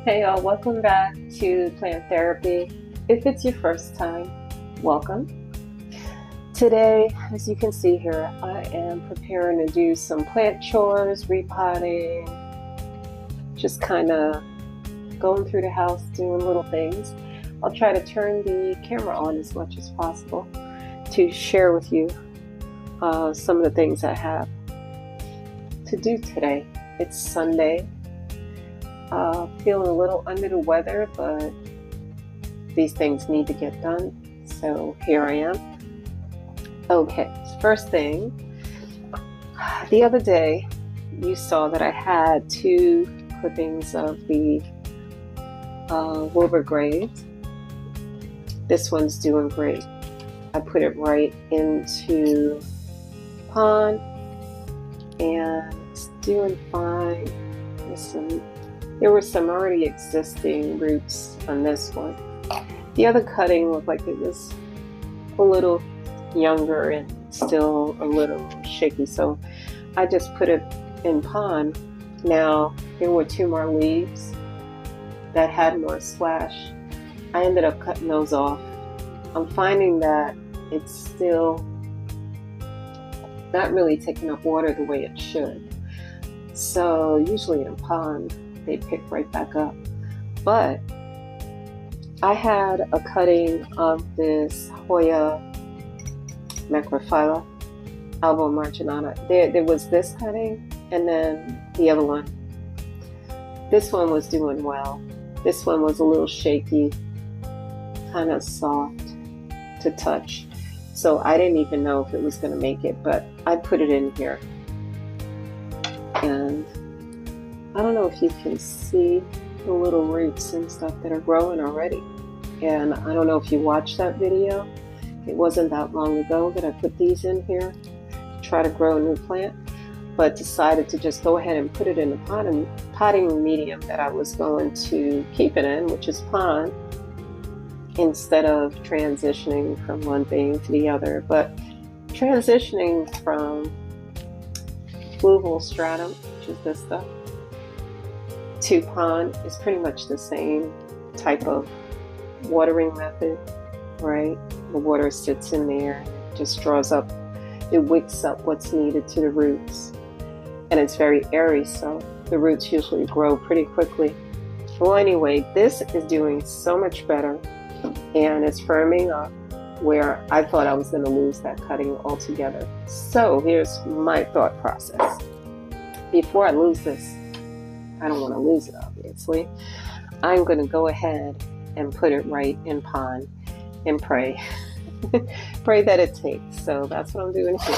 Hey y'all, welcome back to Plant Therapy. If it's your first time, welcome. Today, as you can see here, I am preparing to do some plant chores, repotting, just kind of going through the house, doing little things. I'll try to turn the camera on as much as possible to share with you some of the things I have to do today. It's Sunday. Feeling a little under the weather, but these things need to get done, so here I am. Okay, first thing, the other day you saw that I had two clippings of the Wilbur Graves. This one's doing great. I put it right into pond and it's doing fine. There were some already existing roots on this one. The other cutting looked like it was a little younger and still a little shaky, so I just put it in pond. Now, there were two more leaves that had more splash. I ended up cutting those off. I'm finding that it's still not really taking up water the way it should. So usually in pond, they pick right back up. But I had a cutting of this Hoya macrophylla, albo marginata. There was this cutting and then the other one. This one was doing well. This one was a little shaky, kind of soft to touch. So I didn't even know if it was going to make it, but I put it in here. And I don't know if you can see the little roots and stuff that are growing already. And I don't know if you watched that video. It wasn't that long ago that I put these in here to try to grow a new plant, but decided to just go ahead and put it in the potting medium that I was going to keep it in, which is pond, instead of transitioning from one thing to the other. But transitioning from fluval stratum, which is this stuff, to pond is pretty much the same type of watering method, right? The water sits in there, just draws up, it wicks up what's needed to the roots. And it's very airy, so the roots usually grow pretty quickly. Well, anyway, this is doing so much better and it's firming up where I thought I was going to lose that cutting altogether. So here's my thought process. Before I lose this, I don't want to lose it, obviously. I'm going to go ahead and put it right in pond and pray. Pray that it takes. So that's what I'm doing here.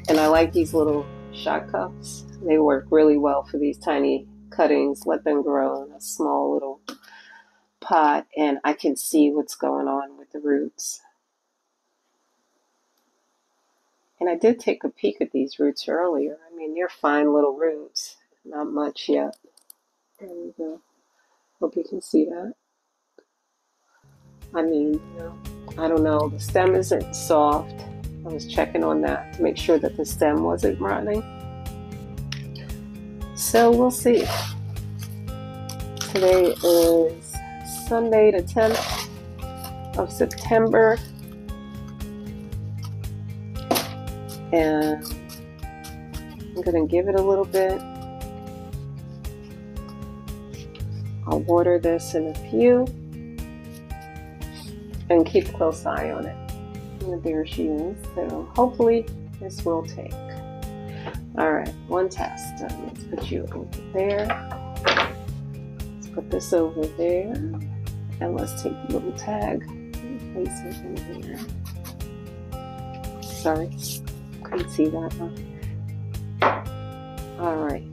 And I like these little shot cups. They work really well for these tiny cuttings. Let them grow in a small little pot and I can see what's going on with the roots. And I did take a peek at these roots earlier. I mean, they're fine little roots. Not much yet. There we go. Hope you can see that. I mean, I don't know. The stem isn't soft. I was checking on that to make sure that the stem wasn't rotting. So we'll see. Today is Sunday the 10th of September. And I'm going to give it a little bit. I'll water this in a few and keep a close eye on it. And there she is. So hopefully this will take. All right, one test. Let's put you over there. Let's put this over there. And let's take the little tag and place it in here. Sorry. Couldn't see that, huh? Alright,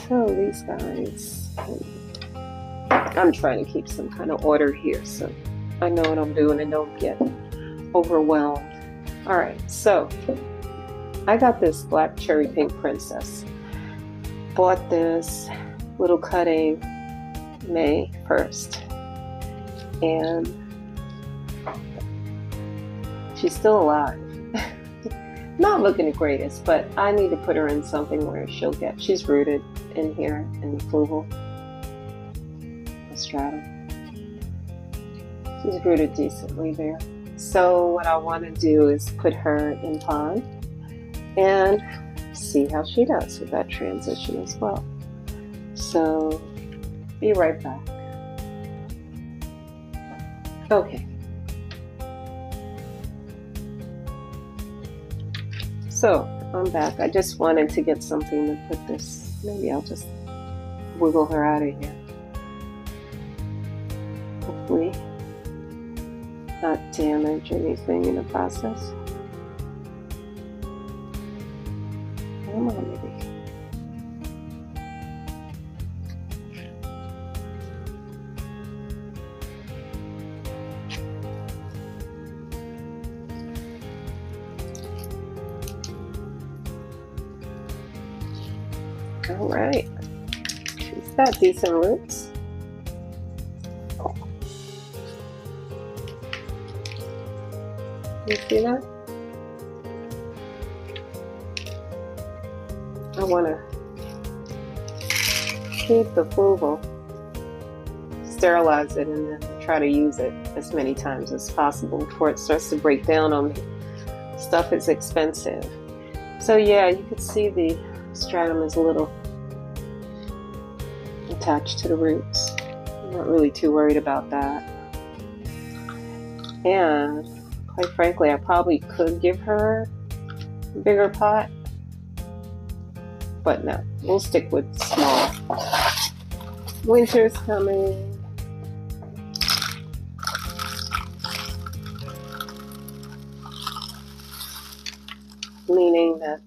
so these guys, I'm trying to keep some kind of order here so I know what I'm doing and don't get overwhelmed. Alright, so I got this black cherry pink princess. Bought this little cutting May 1st and she's still alive. not looking the greatest, but I need to put her in something where she's rooted in here in the fluval stratum. She's rooted decently there. So what I want to do is put her in pond and see how she does with that transition as well. So be right back. Okay. So I'm back. I just wanted to get something to put this. Maybe I'll just wiggle her out of here. Hopefully not damage anything in the process. Come on, maybe. All right. She's got decent roots. You see that? I want to keep the fluval, sterilize it, and then try to use it as many times as possible before it starts to break down on me. Stuff is expensive. So yeah, you could see the stratum is a little attached to the roots. I'm not really too worried about that. And quite frankly, I probably could give her a bigger pot, but no, we'll stick with small. Winter's coming. Meaning that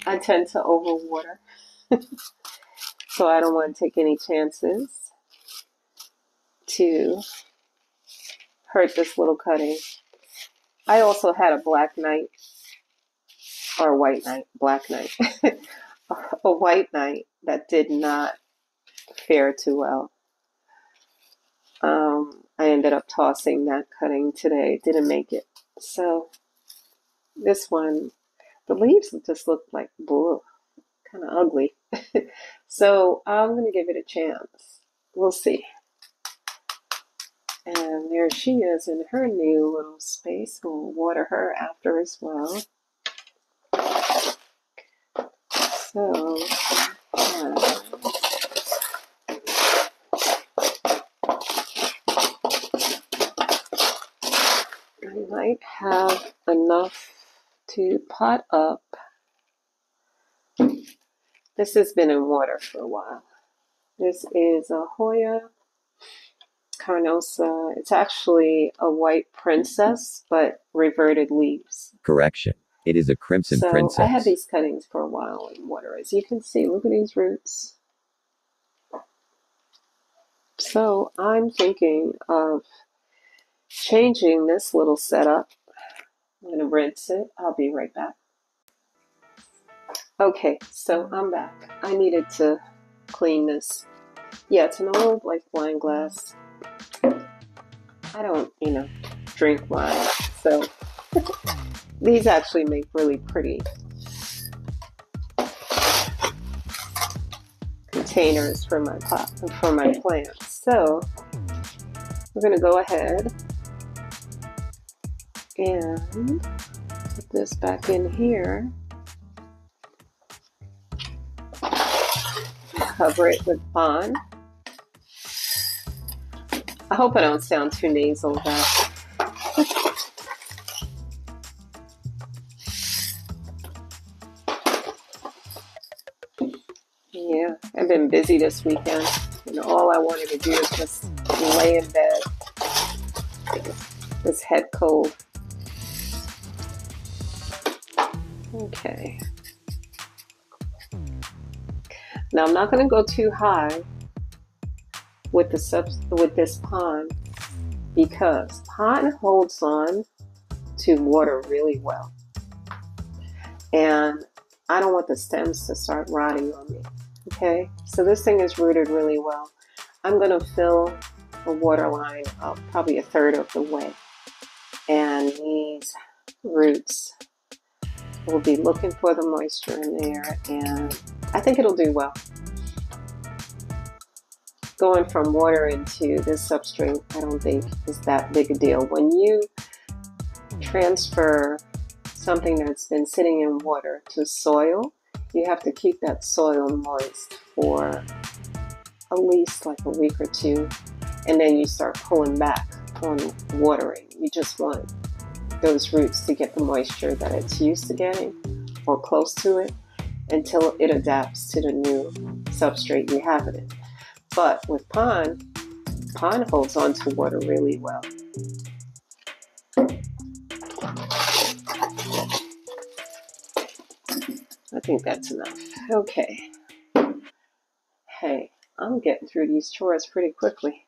I tend to overwater. So I don't want to take any chances to hurt this little cutting. I also had a black knight, or a white knight, black knight, a white knight that did not fare too well. I ended up tossing that cutting today. It didn't make it. So this one, the leaves just look like blue, kind of ugly. So I'm going to give it a chance. We'll see. And there she is in her new little space. We'll water her after as well. So, I might have enough to pot up. This has been in water for a while. This is a Hoya carnosa. It's actually a white princess, but reverted leaves. Correction. It is a crimson princess. So I had these cuttings for a while in water. As you can see, look at these roots. So I'm thinking of changing this little setup. I'm going to rinse it. I'll be right back. Okay, so I'm back. I needed to clean this. Yeah, it's an old like wine glass. I don't, drink wine, so these actually make really pretty containers for my pot, for my plants. So we're going to go ahead and put this back in here. Cover it with pond. I hope I don't sound too nasal with that. Yeah, I've been busy this weekend, and all I wanted to do is just lay in bed. This head cold. Okay. Now I'm not going to go too high with this pond, because pond holds on to water really well, and I don't want the stems to start rotting on me. Okay, so this thing is rooted really well. I'm going to fill the water line up probably a third of the way, and these roots will be looking for the moisture in there, and I think it'll do well. Going from water into this substrate, I don't think is that big a deal. When you transfer something that's been sitting in water to soil, you have to keep that soil moist for at least like a week or two, and then you start pulling back on watering. You just want those roots to get the moisture that it's used to getting or close to it until it adapts to the new substrate you have it in. But with pond holds on to water really well. I think that's enough. Okay. Hey, I'm getting through these chores pretty quickly.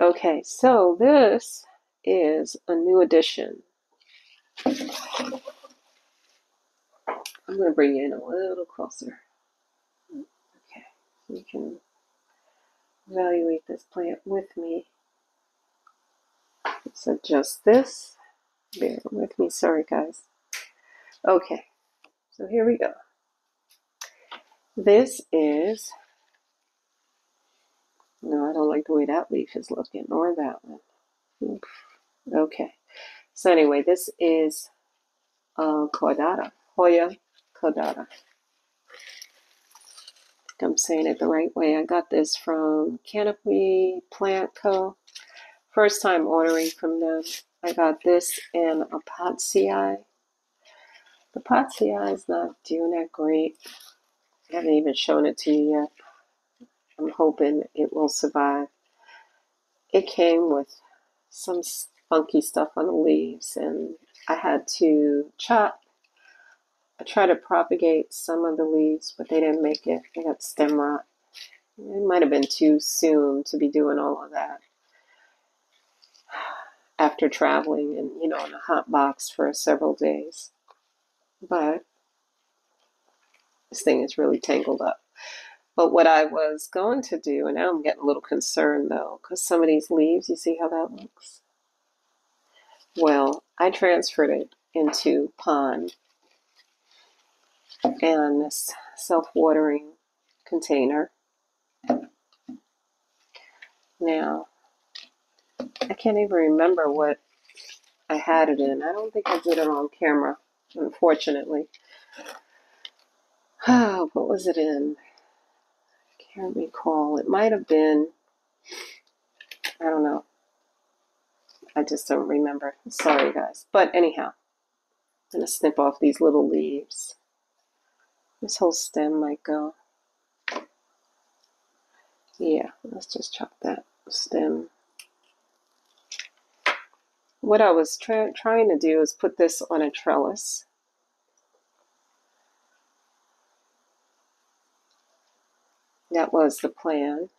Okay, so this is a new addition. I'm going to bring you in a little closer. Okay, you can evaluate this plant with me. Let's adjust this. Bear with me, sorry guys. Okay, so here we go. This is, no, I don't like the way that leaf is looking, or that one. Oof. Okay, so anyway, this is caudata, hoya caudata. I think I'm saying it the right way. I got this from Canopy Plant Co. First time ordering from them. I got this in a potsii. The potsii is not doing that great. I haven't even shown it to you yet. I'm hoping it will survive. It came with some funky stuff on the leaves, and I had to chop. I tried to propagate some of the leaves, but they didn't make it. They got stem rot. It might have been too soon to be doing all of that after traveling and, in a hot box for several days. But this thing is really tangled up. But what I was going to do, and now I'm getting a little concerned though, because some of these leaves, you see how that looks? Well, I transferred it into pond and this self-watering container. Now, I can't even remember what I had it in. I don't think I did it on camera, unfortunately. Oh, what was it in? I can't recall. It might have been, I don't know. I just don't remember. Sorry, guys. But anyhow, I'm going to snip off these little leaves. This whole stem might go. Yeah, let's just chop that stem. What I was trying to do is put this on a trellis. That was the plan.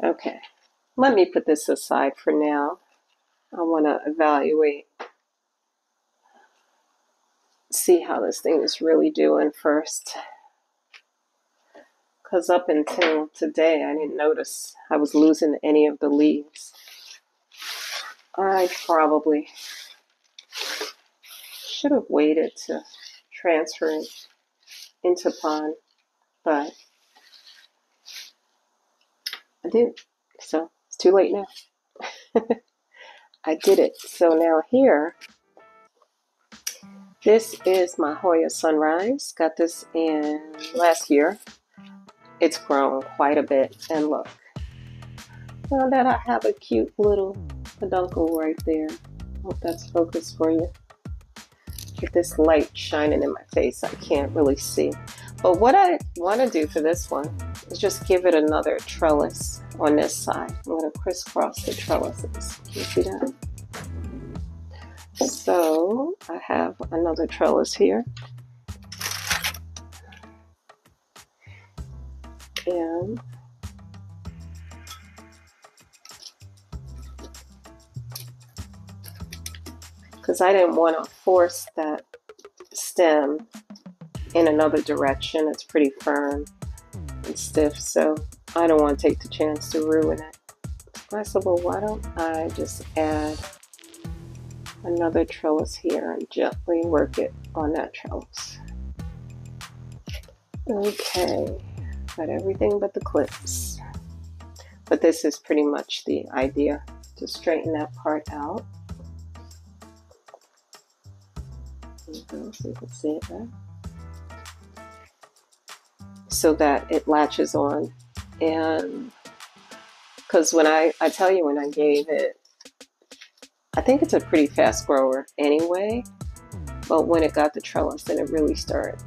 Okay, let me put this aside for now. I want to evaluate, see how this thing is really doing first. Because up until today, I didn't notice I was losing any of the leaves. I probably should have waited to transfer it into pond, but I didn't. So it's too late now. I did it. So now here, this is my Hoya Sunrise. Got this in last year. It's grown quite a bit, and look, now that I have a cute little peduncle right there. Hope that's focused for you. Get this light shining in my face. I can't really see. But what I want to do for this one is just give it another trellis on this side. I'm going to crisscross the trellises. Can you see that? So I have another trellis here. And because I didn't want to force that stem in another direction. It's pretty firm and stiff, so I don't want to take the chance to ruin it. I said, well, why don't I just add another trellis here and gently work it on that trellis. Okay, got everything but the clips. But this is pretty much the idea, to straighten that part out. There you go, so you can see it there. So that it latches on. And because when I tell you, when I gave it, I think it's a pretty fast grower anyway, but when it got the trellis, then it really started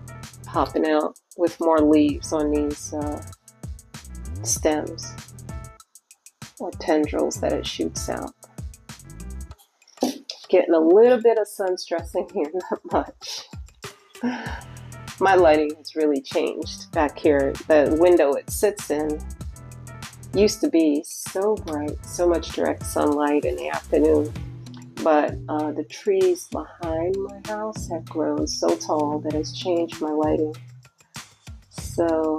popping out with more leaves on these stems or tendrils that it shoots out. Getting a little bit of sun stressing here, not much. My lighting has really changed back here. The window it sits in used to be so bright, so much direct sunlight in the afternoon, but the trees behind my house have grown so tall that it's changed my lighting. So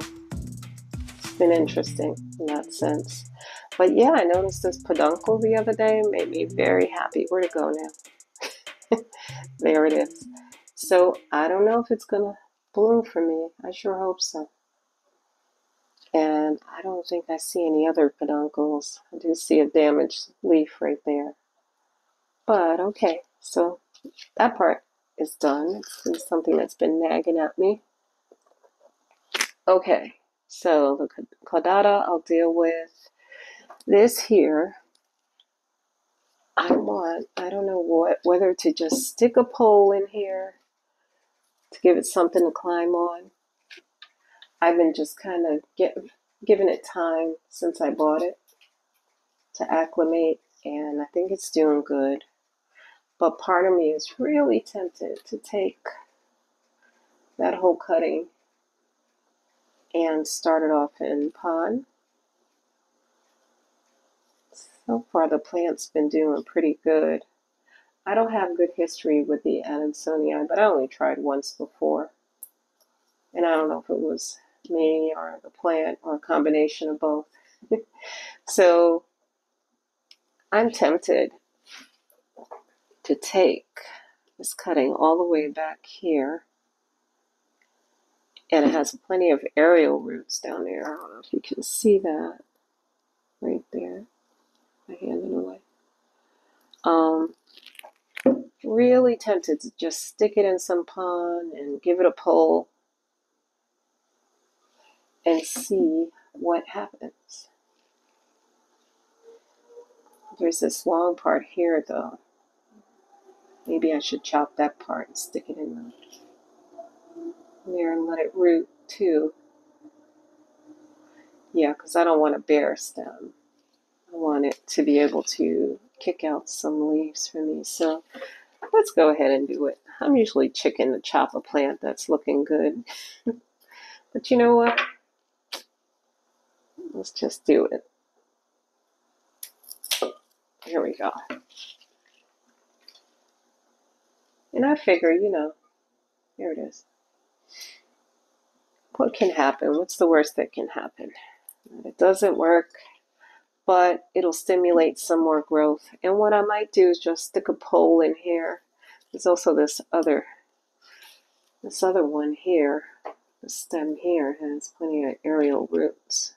it's been interesting in that sense. But yeah, I noticed this peduncle the other day, made me very happy. Where'd it go now? There it is. So I don't know if it's gonna bloom for me. I sure hope so. And I don't think I see any other peduncles. I do see a damaged leaf right there. But okay, so that part is done. It's been something that's been nagging at me. Okay, so the caudata I'll deal with. This here, I don't know whether to just stick a pole in here to give it something to climb on. I've been just kind of giving it time since I bought it to acclimate, and I think it's doing good. But part of me is really tempted to take that whole cutting and start it off in pond. So far the plant's been doing pretty good. I don't have good history with the Adansonii, but I only tried once before. And I don't know if it was me or the plant or a combination of both. So I'm tempted to take this cutting all the way back here. And it has plenty of aerial roots down there. I don't know if you can see that right there. I handed it away. Really tempted to just stick it in some pond and give it a pull and see what happens. There's this long part here though. Maybe I should chop that part and stick it in there and let it root too. Yeah, because I don't want a bare stem. I want it to be able to kick out some leaves for me. So let's go ahead and do it. I'm usually chicken to chop a plant that's looking good. But you know what? Let's just do it. Here we go. And I figure, here it is. What can happen? What's the worst that can happen? It doesn't work, but it'll stimulate some more growth. And what I might do is just stick a pole in here. There's also this other one here. The stem here has plenty of aerial roots.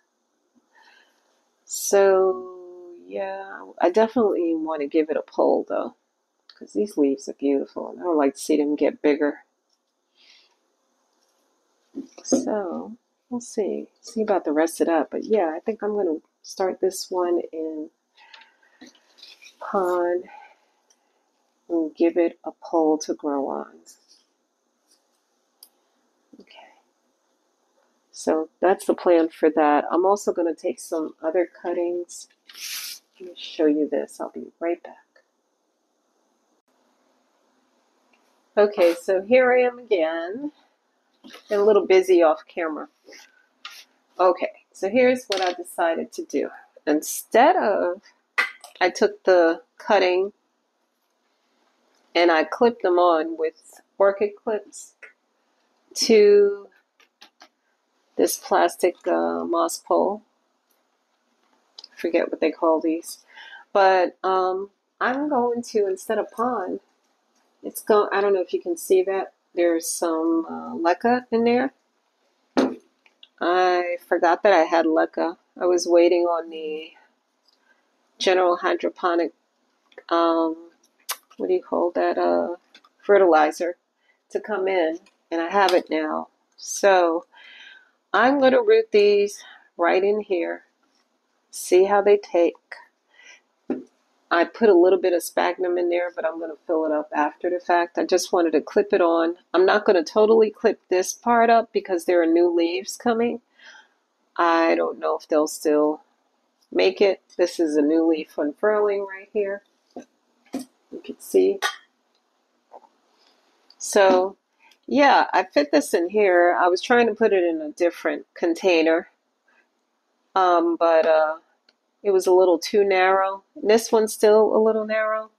So yeah, I definitely want to give it a pull though, because these leaves are beautiful and I don't like to see them get bigger. So we'll see about the rest of that. But yeah, I think I'm going to start this one in pond and give it a pole to grow on. Okay. So that's the plan for that. I'm also going to take some other cuttings. Let me show you this. I'll be right back. Okay, so here I am again. Been a little busy off camera. Okay, so here's what I decided to do. Instead of, I took the cutting and I clipped them on with orchid clips to this plastic moss pole. Forget what they call these. But I'm going to, instead of pond, It's going. I don't know if you can see that. There's some leca in there. I forgot that I had leca. I was waiting on the general hydroponic, what do you call that, fertilizer to come in, and I have it now. So I'm going to root these right in here, see how they take. I put a little bit of sphagnum in there, but I'm going to fill it up after the fact. I just wanted to clip it on. I'm not going to totally clip this part up because there are new leaves coming. I don't know if they'll still make it. This is a new leaf unfurling right here. You can see. So, yeah, I fit this in here. I was trying to put it in a different container, but it was a little too narrow. This one's still a little narrow.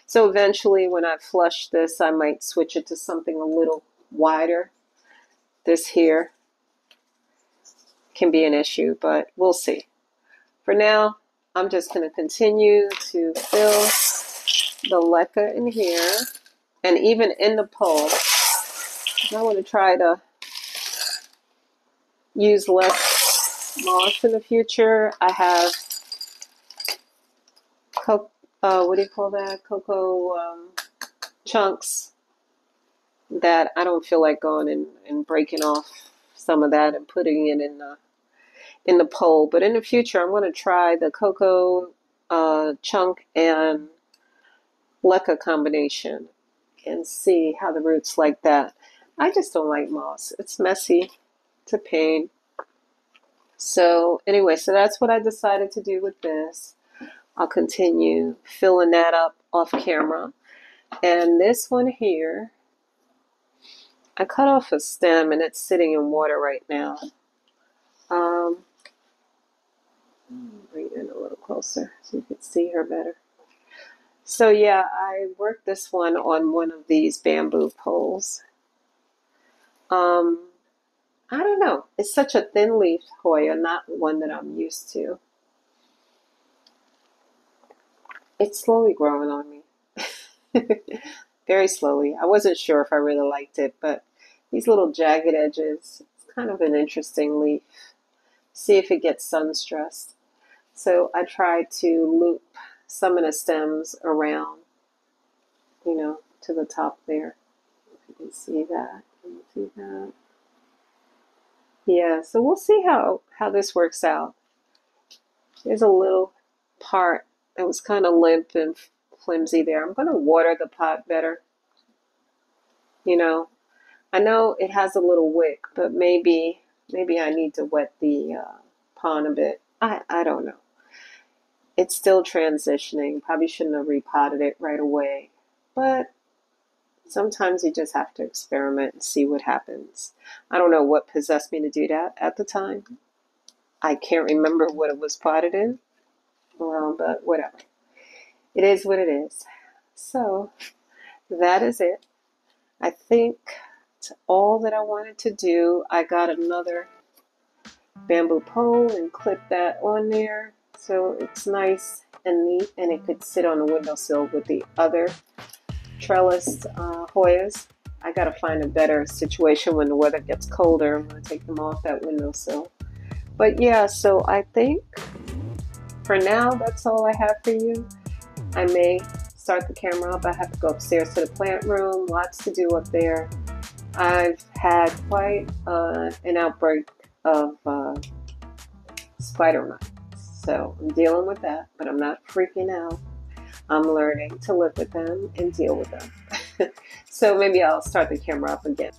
So eventually when I flush this, I might switch it to something a little wider. This here can be an issue, but we'll see. For now, I'm just going to continue to fill the leca in here and even in the pole. I want to try to use less moss in the future. I have what do you call that? Cocoa chunks that I don't feel like going and breaking off some of that and putting it in the pole. But in the future, I'm going to try the cocoa chunk and leca combination and see how the roots like that. I just don't like moss. It's messy. It's a pain. So anyway, so that's what I decided to do with this. I'll continue filling that up off camera. And this one here, I cut off a stem and it's sitting in water right now. Bring it in a little closer so you can see her better. So yeah, I worked this one on one of these bamboo poles. I don't know. It's such a thin leaf hoya, not one that I'm used to. It's slowly growing on me. Very slowly. I wasn't sure if I really liked it, but these little jagged edges, it's kind of an interesting leaf. See if it gets sun stressed. So I tried to loop some of the stems around, you know, to the top there. If you can see that. Can you see that? Yeah, so we'll see how this works out. There's a little part that was kind of limp and flimsy there. I'm going to water the pot better. You know, I know it has a little wick, but maybe I need to wet the pond a bit. I don't know. It's still transitioning. Probably shouldn't have repotted it right away. But sometimes you just have to experiment and see what happens. I don't know what possessed me to do that at the time. I can't remember what it was potted in. Well, but whatever. It is what it is. So that is it. I think it's all that I wanted to do. I got another bamboo pole and clipped that on there. So it's nice and neat, and it could sit on the windowsill with the other trellised hoyas. I got to find a better situation when the weather gets colder. I'm going to take them off that windowsill. But yeah, so I think for now, that's all I have for you. I may start the camera up. I have to go upstairs to the plant room. Lots to do up there. I've had quite an outbreak of spider mites. So I'm dealing with that, but I'm not freaking out. I'm learning to live with them and deal with them. So maybe I'll start the camera up again.